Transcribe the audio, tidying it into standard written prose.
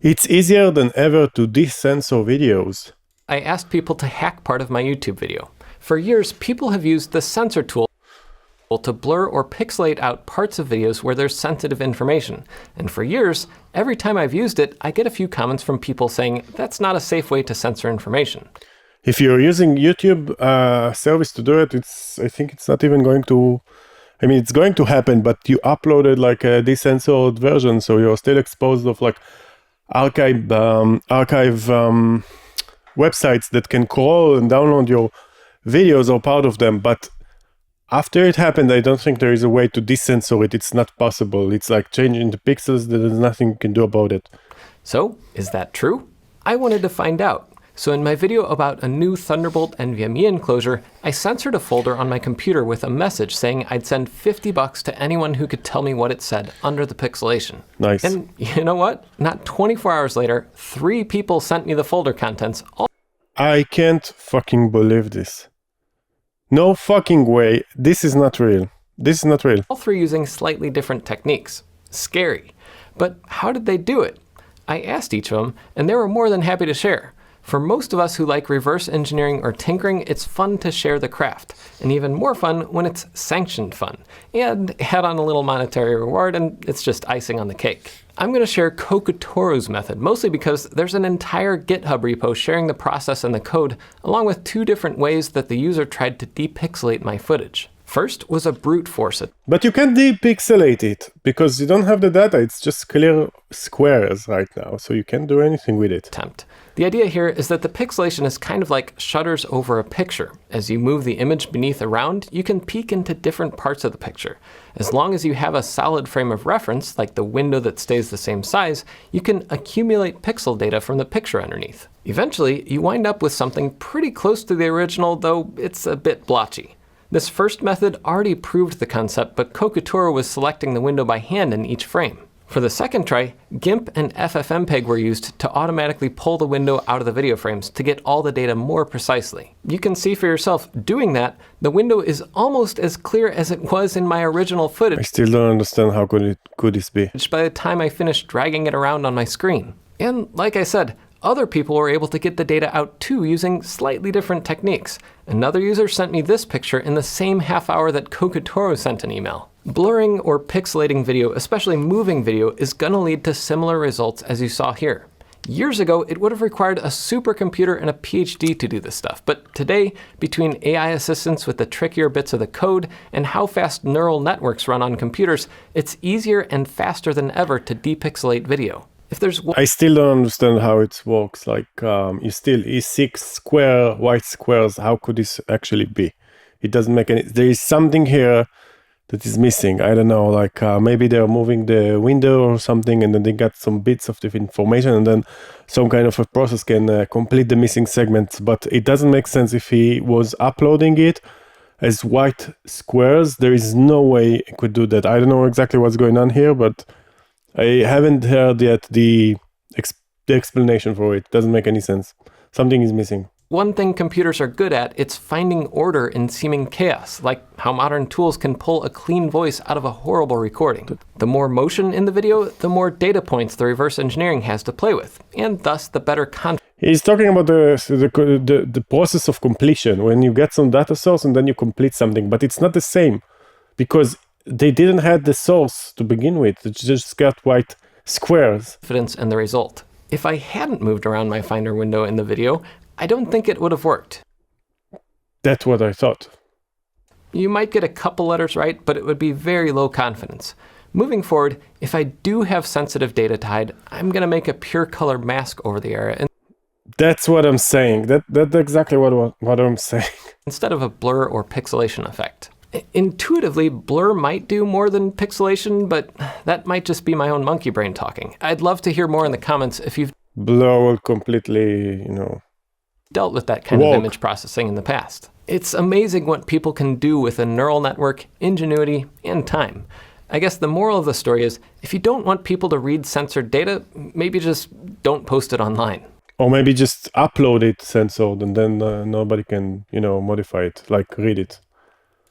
It's easier than ever to decensor videos. I asked people to hack part of my YouTube video. For years, people have used the censor tool to blur or pixelate out parts of videos where there's sensitive information. And for years, every time I've used it, I get a few comments from people saying that's not a safe way to censor information. If you're using YouTube service to do it, I think it's not even going to, I mean, it's going to happen, but you uploaded like a decensored version, so you're still exposed of like archive websites that can crawl and download your videos or part of them. But after it happened, I don't think there is a way to decensor it. It's not possible. It's like changing the pixels. There's nothing you can do about it. So, is that true? I wanted to find out. So in my video about a new Thunderbolt NVMe enclosure, I censored a folder on my computer with a message saying I'd send $50 to anyone who could tell me what it said under the pixelation. Nice. And you know what? Not 24 hours later, 3 people sent me the folder contents. I can't fucking believe this. No fucking way. This is not real. This is not real. All 3 using slightly different techniques. Scary. But how did they do it? I asked each of them, and they were more than happy to share. For most of us who like reverse engineering or tinkering, it's fun to share the craft, and even more fun when it's sanctioned fun, and add on a little monetary reward, and it's just icing on the cake. I'm going to share Kokotoro's method, mostly because there's an entire GitHub repo sharing the process and the code, along with 2 different ways that the user tried to depixelate my footage. First was a brute force it. But you can't depixelate it, because you don't have the data, it's just clear squares right now, so you can't do anything with it. Attempt. The idea here is that the pixelation is kind of like shutters over a picture. As you move the image beneath around, you can peek into different parts of the picture. As long as you have a solid frame of reference, like the window that stays the same size, you can accumulate pixel data from the picture underneath. Eventually, you wind up with something pretty close to the original, though it's a bit blotchy. This first method already proved the concept, but Kokotoro was selecting the window by hand in each frame. For the second try, GIMP and FFmpeg were used to automatically pull the window out of the video frames to get all the data more precisely. You can see for yourself, doing that, the window is almost as clear as it was in my original footage. I still don't understand how could this be. By the time I finished dragging it around on my screen. And like I said, other people were able to get the data out too using slightly different techniques. Another user sent me this picture in the same half hour that Kokotoro sent an email. Blurring or pixelating video, especially moving video, is gonna lead to similar results as you saw here. Years ago, it would have required a supercomputer and a PhD to do this stuff, but today, between AI assistants with the trickier bits of the code and how fast neural networks run on computers, it's easier and faster than ever to depixelate video. If there's I still don't understand how it works. Like, you still E6 square white squares. How could this actually be? It doesn't make any. There is something here that is missing. I don't know. Like maybe they're moving the window or something, and then they got some bits of the information, and then some kind of a process can complete the missing segments. But it doesn't make sense if he was uploading it as white squares. There is no way he could do that. I don't know exactly what's going on here, but I haven't heard yet the explanation for it. Doesn't make any sense. Something is missing. One thing computers are good at, it's finding order in seeming chaos, like how modern tools can pull a clean voice out of a horrible recording. The more motion in the video, the more data points the reverse engineering has to play with, and thus the better content. He's talking about the process of completion, when you get some data source and then you complete something, but it's not the same, because they didn't have the source to begin with. It just got white squares. Confidence in the result. If I hadn't moved around my Finder window in the video, I don't think it would have worked. That's what I thought. You might get a couple letters right, but it would be very low confidence. Moving forward, if I do have sensitive data to hide, I'm going to make a pure color mask over the area. And that's what I'm saying. That's exactly what I'm saying. Instead of a blur or pixelation effect. Intuitively, blur might do more than pixelation, but that might just be my own monkey brain talking. I'd love to hear more in the comments if you've blur will completely, dealt with that kind of image processing in the past. It's amazing what people can do with a neural network, ingenuity, and time. I guess the moral of the story is, if you don't want people to read censored data, maybe just don't post it online. Or maybe just upload it censored and then nobody can, modify it, like read it.